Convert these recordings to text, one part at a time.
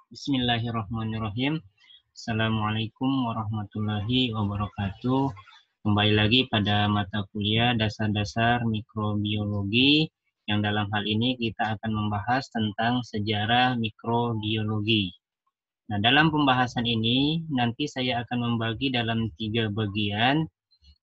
Bismillahirrahmanirrahim. Assalamualaikum warahmatullahi wabarakatuh. Kembali lagi pada mata kuliah dasar-dasar mikrobiologi yang dalam hal ini kita akan membahas tentang sejarah mikrobiologi. Nah, dalam pembahasan ini nanti saya akan membagi dalam 3 bagian.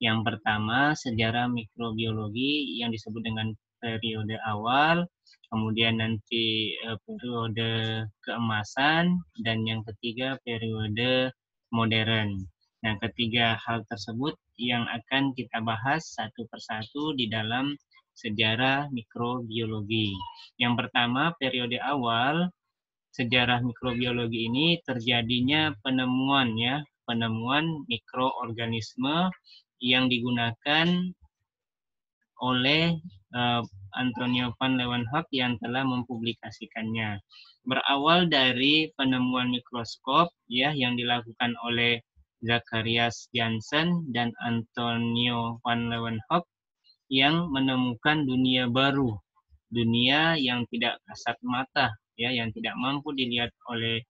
Yang pertama, sejarah mikrobiologi yang disebut dengan periode awal, kemudian nanti periode keemasan, dan yang ketiga periode modern. Nah, ketiga hal tersebut yang akan kita bahas satu persatu di dalam sejarah mikrobiologi. Yang pertama, periode awal. Sejarah mikrobiologi ini terjadinya penemuan mikroorganisme yang digunakan oleh Antonio van Leeuwenhoek yang telah mempublikasikannya. Berawal dari penemuan mikroskop yang dilakukan oleh Zacharias Janssen dan Antonio van Leeuwenhoek yang menemukan dunia baru, dunia yang tidak kasat mata, yang tidak mampu dilihat oleh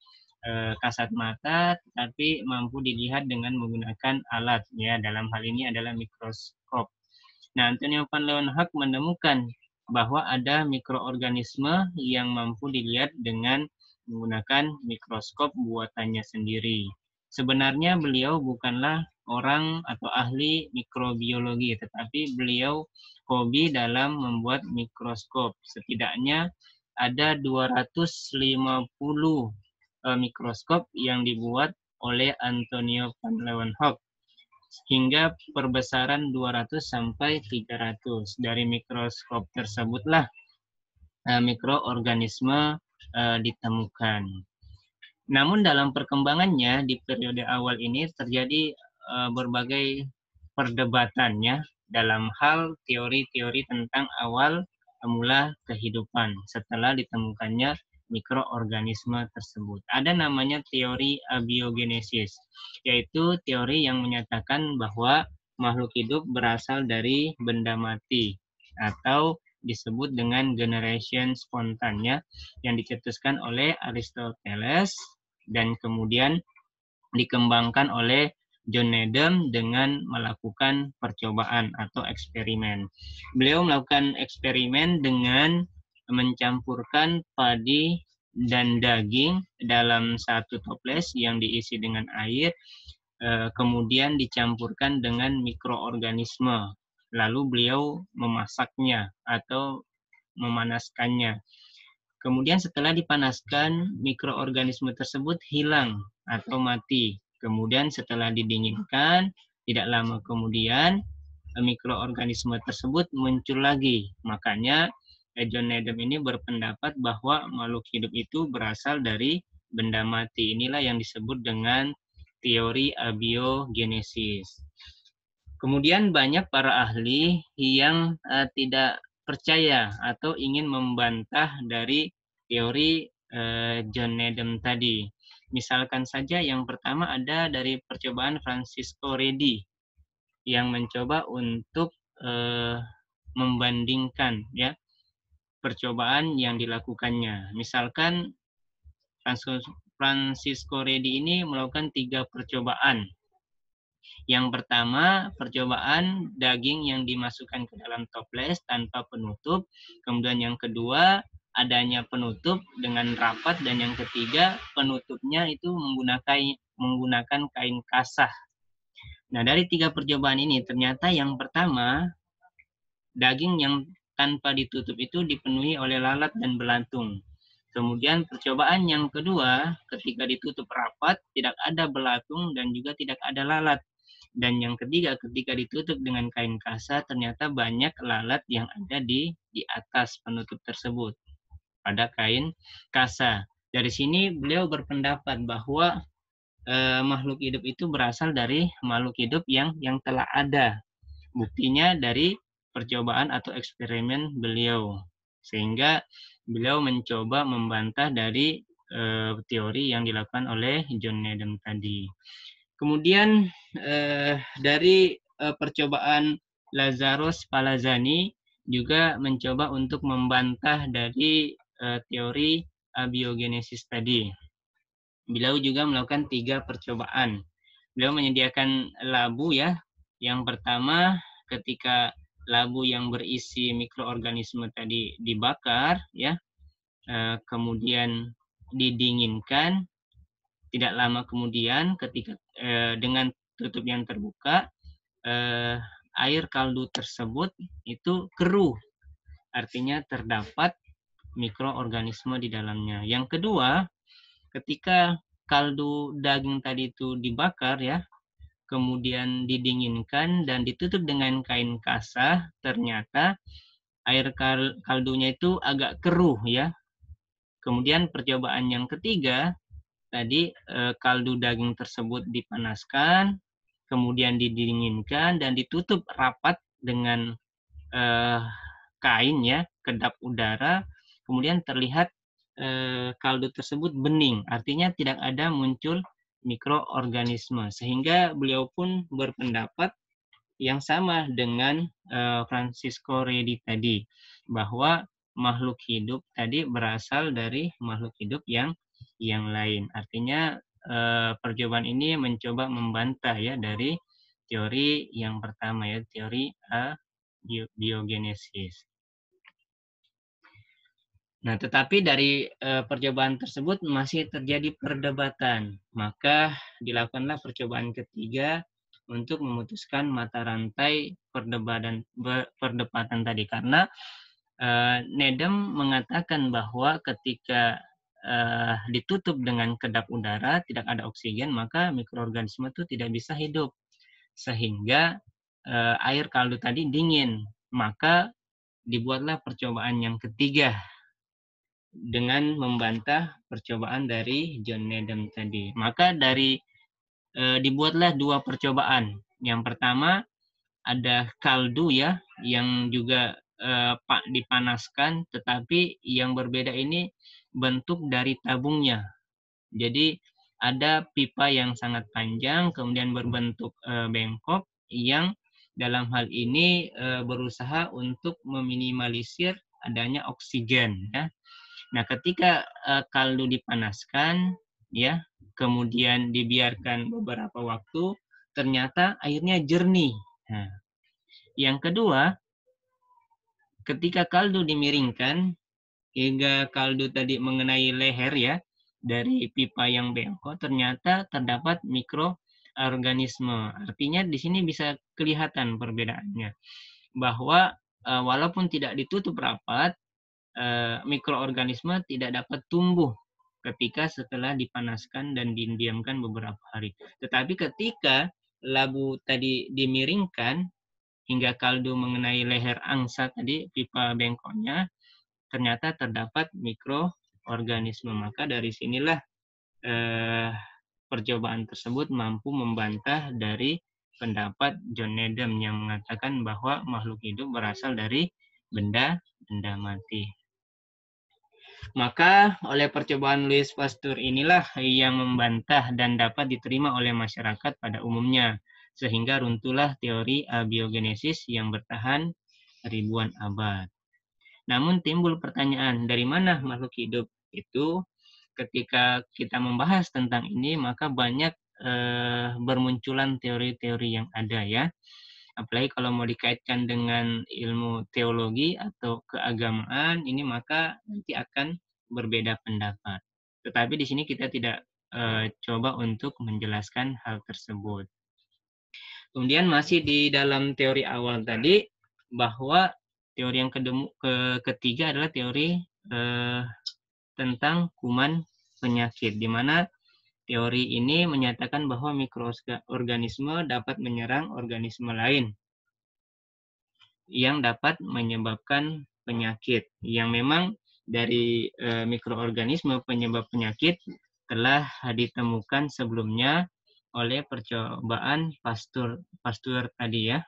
kasat mata, tapi mampu dilihat dengan menggunakan alat, dalam hal ini adalah mikroskop. Nah, Antonio van Leeuwenhoek menemukan bahwa ada mikroorganisme yang mampu dilihat dengan menggunakan mikroskop buatannya sendiri. Sebenarnya beliau bukanlah orang atau ahli mikrobiologi, tetapi beliau hobi dalam membuat mikroskop. Setidaknya ada 250 mikroskop yang dibuat oleh Antonio van Leeuwenhoek hingga perbesaran 200 sampai 300. Dari mikroskop tersebutlah mikroorganisme ditemukan. Namun dalam perkembangannya di periode awal ini terjadi berbagai perdebatan dalam hal teori-teori tentang awal mula kehidupan setelah ditemukannya mikroorganisme tersebut. Ada namanya teori abiogenesis, yaitu teori yang menyatakan bahwa makhluk hidup berasal dari benda mati atau disebut dengan generation spontan yang dicetuskan oleh Aristoteles dan kemudian dikembangkan oleh John Needham dengan melakukan percobaan atau eksperimen. Beliau melakukan eksperimen dengan mencampurkan padi dan daging dalam satu toples yang diisi dengan air, kemudian dicampurkan dengan mikroorganisme. Lalu beliau memasaknya atau memanaskannya. Kemudian setelah dipanaskan, mikroorganisme tersebut hilang atau mati. Kemudian setelah didinginkan, tidak lama kemudian mikroorganisme tersebut muncul lagi. Makanya John Needham ini berpendapat bahwa makhluk hidup itu berasal dari benda mati. Inilah yang disebut dengan teori abiogenesis. Kemudian banyak para ahli yang tidak percaya atau ingin membantah dari teori John Needham tadi. Misalkan saja yang pertama ada dari percobaan Francisco Redi yang mencoba untuk membandingkan percobaan yang dilakukannya. Misalkan Francisco Redi ini melakukan 3 percobaan. Yang pertama, percobaan daging yang dimasukkan ke dalam toples tanpa penutup. Kemudian yang kedua, adanya penutup dengan rapat. Dan yang ketiga, penutupnya itu menggunakan kain kasah. Nah, dari 3 percobaan ini, ternyata yang pertama, daging yang tanpa ditutup itu dipenuhi oleh lalat dan belatung. Kemudian percobaan yang kedua, ketika ditutup rapat, tidak ada belatung dan juga tidak ada lalat. Dan yang ketiga, ketika ditutup dengan kain kasah, ternyata banyak lalat yang ada di atas penutup tersebut pada kain kasah. Dari sini beliau berpendapat bahwa makhluk hidup itu berasal dari makhluk hidup yang telah ada. Buktinya dari percobaan atau eksperimen beliau. Sehingga beliau mencoba membantah dari teori yang dilakukan oleh John Needham tadi. Kemudian dari percobaan Lazarus Palazzani juga mencoba untuk membantah dari teori abiogenesis tadi. beliau juga melakukan 3 percobaan. Beliau menyediakan labu ya. Yang pertama, ketika labu yang berisi mikroorganisme tadi dibakar ya, kemudian didinginkan, tidak lama kemudian ketika dengan tutup yang terbuka, air kaldu tersebut itu keruh, artinya terdapat mikroorganisme di dalamnya. Yang kedua, ketika kaldu daging tadi itu dibakar ya, kemudian didinginkan dan ditutup dengan kain kasah, ternyata air kaldunya itu agak keruh ya. Kemudian percobaan yang ketiga, tadi kaldu daging tersebut dipanaskan, kemudian didinginkan dan ditutup rapat dengan kain ya, kedap udara, kemudian terlihat kaldu tersebut bening, artinya tidak ada muncul mikroorganisme, sehingga beliau pun berpendapat yang sama dengan Francisco Redi tadi, bahwa makhluk hidup tadi berasal dari makhluk hidup yang lain. Artinya percobaan ini mencoba membantah ya dari teori yang pertama ya, teori abiogenesis. Nah, tetapi dari percobaan tersebut masih terjadi perdebatan. Maka dilakukanlah percobaan ketiga untuk memutuskan mata rantai perdebatan tadi. Karena Nedem mengatakan bahwa ketika ditutup dengan kedap udara, tidak ada oksigen, maka mikroorganisme itu tidak bisa hidup. Sehingga air kaldu tadi dingin. Maka dibuatlah percobaan yang ketiga dengan membantah percobaan dari John Nedem tadi. Maka dibuatlah 2 percobaan. Yang pertama ada kaldu ya, yang juga dipanaskan, tetapi yang berbeda ini bentuk dari tabungnya. Jadi ada pipa yang sangat panjang, kemudian berbentuk bengkok, yang dalam hal ini berusaha untuk meminimalisir adanya oksigen ya. Nah, ketika kaldu dipanaskan, ya, kemudian dibiarkan beberapa waktu, ternyata airnya jernih. Nah, yang kedua, ketika kaldu dimiringkan hingga kaldu tadi mengenai leher ya dari pipa yang bengkok, ternyata terdapat mikroorganisme. Artinya di sini bisa kelihatan perbedaannya, bahwa walaupun tidak ditutup rapat, mikroorganisme tidak dapat tumbuh ketika setelah dipanaskan dan didiamkan beberapa hari. Tetapi ketika labu tadi dimiringkan hingga kaldu mengenai leher angsa tadi, pipa bengkoknya, ternyata terdapat mikroorganisme. Maka dari sinilah percobaan tersebut mampu membantah dari pendapat John Nedem yang mengatakan bahwa makhluk hidup berasal dari benda mati. Maka oleh percobaan Louis Pasteur inilah yang membantah dan dapat diterima oleh masyarakat pada umumnya, sehingga runtuhlah teori abiogenesis yang bertahan ribuan abad. Namun timbul pertanyaan, dari mana makhluk hidup itu? Ketika kita membahas tentang ini, maka banyak bermunculan teori-teori yang ada ya. Apalagi kalau mau dikaitkan dengan ilmu teologi atau keagamaan, ini maka nanti akan berbeda pendapat. Tetapi di sini kita tidak coba untuk menjelaskan hal tersebut. Kemudian masih di dalam teori awal tadi, bahwa teori yang ketiga adalah teori tentang kuman penyakit, di mana teori ini menyatakan bahwa mikroorganisme dapat menyerang organisme lain yang dapat menyebabkan penyakit. Yang memang dari mikroorganisme penyebab penyakit telah ditemukan sebelumnya oleh percobaan Pasteur tadi ya.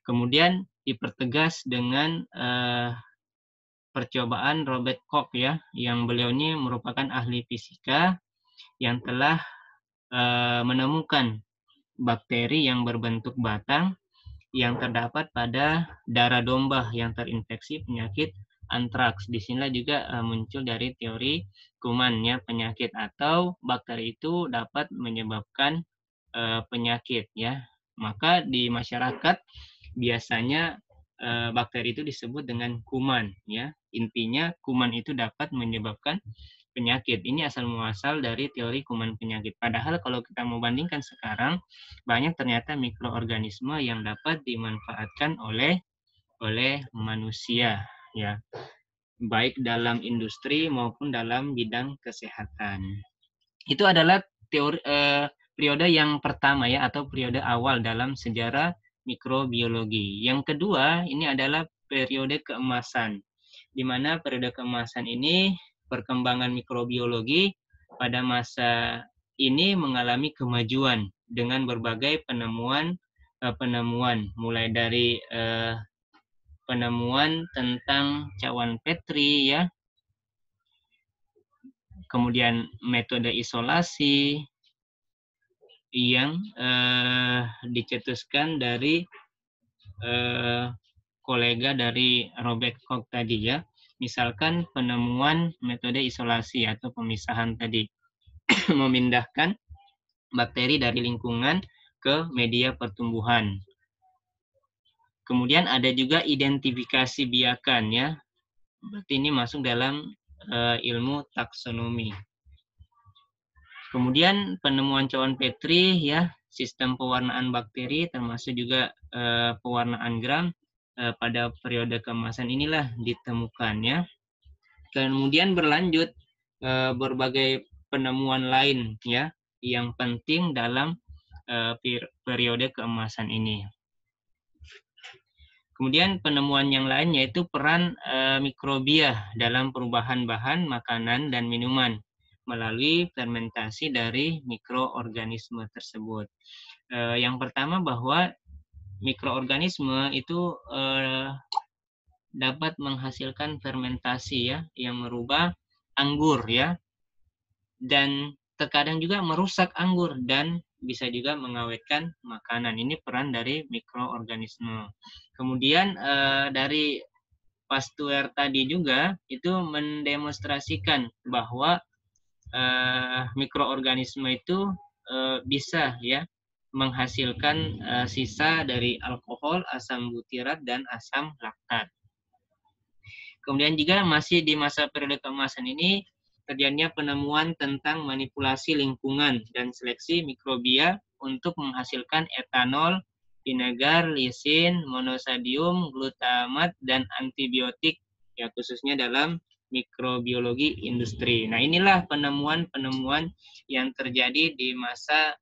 Kemudian dipertegas dengan percobaan Robert Koch ya, yang beliau ini merupakan ahli fisika yang telah menemukan bakteri yang berbentuk batang yang terdapat pada darah domba yang terinfeksi penyakit antraks. Di sinilah juga muncul dari teori kuman ya, penyakit atau bakteri itu dapat menyebabkan penyakit ya. Maka di masyarakat biasanya bakteri itu disebut dengan kuman ya. Intinya kuman itu dapat menyebabkan penyakit. Ini asal muasal dari teori kuman penyakit. Padahal kalau kita mau bandingkan sekarang, banyak ternyata mikroorganisme yang dapat dimanfaatkan oleh manusia ya, baik dalam industri maupun dalam bidang kesehatan. Itu adalah teori periode yang pertama ya, atau periode awal dalam sejarah mikrobiologi. Yang kedua, ini adalah periode keemasan, di mana periode keemasan ini perkembangan mikrobiologi pada masa ini mengalami kemajuan dengan berbagai penemuan mulai dari penemuan tentang cawan Petri ya, kemudian metode isolasi yang dicetuskan dari kolega dari Robert Koch tadi ya. Misalkan penemuan metode isolasi atau pemisahan tadi, memindahkan bakteri dari lingkungan ke media pertumbuhan. Kemudian ada juga identifikasi biakan ya. Berarti ini masuk dalam ilmu taksonomi. Kemudian penemuan cawan Petri ya, sistem pewarnaan bakteri termasuk juga pewarnaan gram pada periode keemasan inilah ditemukan ya. Kemudian berlanjut berbagai penemuan lain ya yang penting dalam periode keemasan ini. Kemudian penemuan yang lain yaitu peran mikrobia dalam perubahan bahan makanan dan minuman melalui fermentasi dari mikroorganisme tersebut. Yang pertama bahwa mikroorganisme itu dapat menghasilkan fermentasi ya, yang merubah anggur ya, dan terkadang juga merusak anggur dan bisa juga mengawetkan makanan. Ini peran dari mikroorganisme. Kemudian dari Pasteur tadi juga itu mendemonstrasikan bahwa mikroorganisme itu bisa ya menghasilkan sisa dari alkohol, asam butirat, dan asam laktat. Kemudian juga masih di masa periode keemasan ini terjadinya penemuan tentang manipulasi lingkungan dan seleksi mikrobia untuk menghasilkan etanol, vinegar, lisin, monosodium, glutamat, dan antibiotik ya, khususnya dalam mikrobiologi industri. Nah, inilah penemuan-penemuan yang terjadi di masa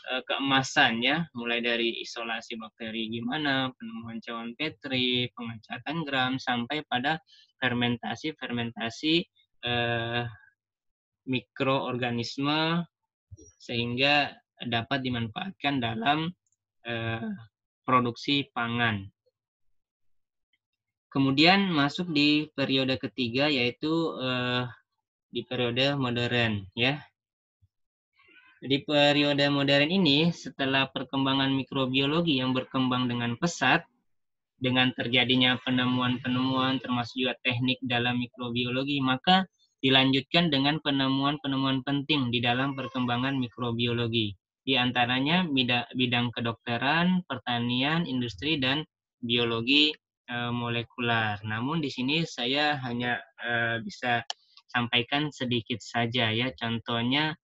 keemasan ya, mulai dari isolasi bakteri gimana, penemuan cawan Petri, pengecatan gram, sampai pada fermentasi mikroorganisme sehingga dapat dimanfaatkan dalam produksi pangan. Kemudian masuk di periode ketiga yaitu di periode modern ya. Di periode modern ini, setelah perkembangan mikrobiologi yang berkembang dengan pesat, dengan terjadinya penemuan-penemuan termasuk juga teknik dalam mikrobiologi, maka dilanjutkan dengan penemuan-penemuan penting di dalam perkembangan mikrobiologi. Di antaranya bidang kedokteran, pertanian, industri, dan biologi molekular. Namun di sini saya hanya bisa sampaikan sedikit saja ya. Contohnya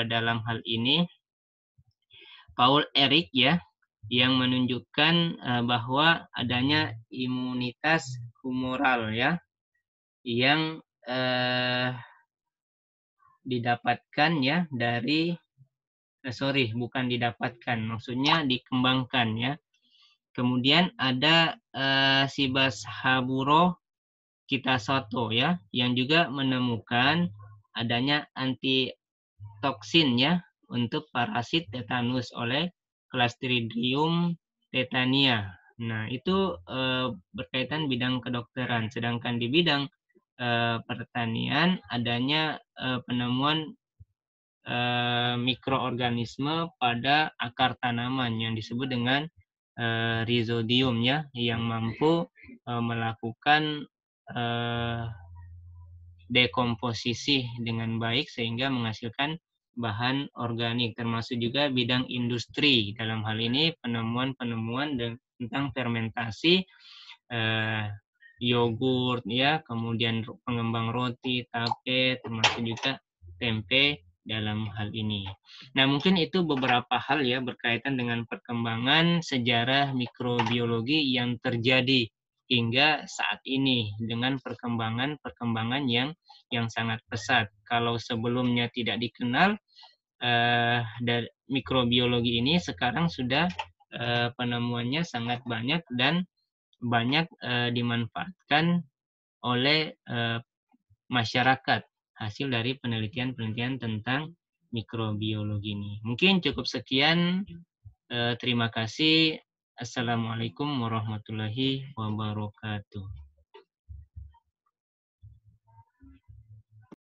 dalam hal ini Paul Ehrlich ya, yang menunjukkan bahwa adanya imunitas humoral ya yang didapatkan ya dari bukan didapatkan, maksudnya dikembangkan ya. Kemudian ada Sibas Haburo Kitasoto ya, yang juga menemukan adanya antitoksin ya untuk parasit tetanus oleh Clostridium tetania. Nah, itu berkaitan bidang kedokteran. Sedangkan di bidang pertanian adanya penemuan mikroorganisme pada akar tanaman yang disebut dengan rhizodium ya, yang mampu melakukan eh, dekomposisi dengan baik sehingga menghasilkan bahan organik, termasuk juga bidang industri. Dalam hal ini penemuan-penemuan tentang fermentasi eh, yogurt ya, kemudian pengembang roti, tape, termasuk juga tempe dalam hal ini. Nah, mungkin itu beberapa hal ya berkaitan dengan perkembangan sejarah mikrobiologi yang terjadi hingga saat ini dengan perkembangan yang sangat pesat. Kalau sebelumnya tidak dikenal dari mikrobiologi ini, sekarang sudah penemuannya sangat banyak dan banyak dimanfaatkan oleh masyarakat hasil dari penelitian-penelitian tentang mikrobiologi ini. Mungkin cukup sekian. Terima kasih. Assalamualaikum warahmatullahi wabarakatuh.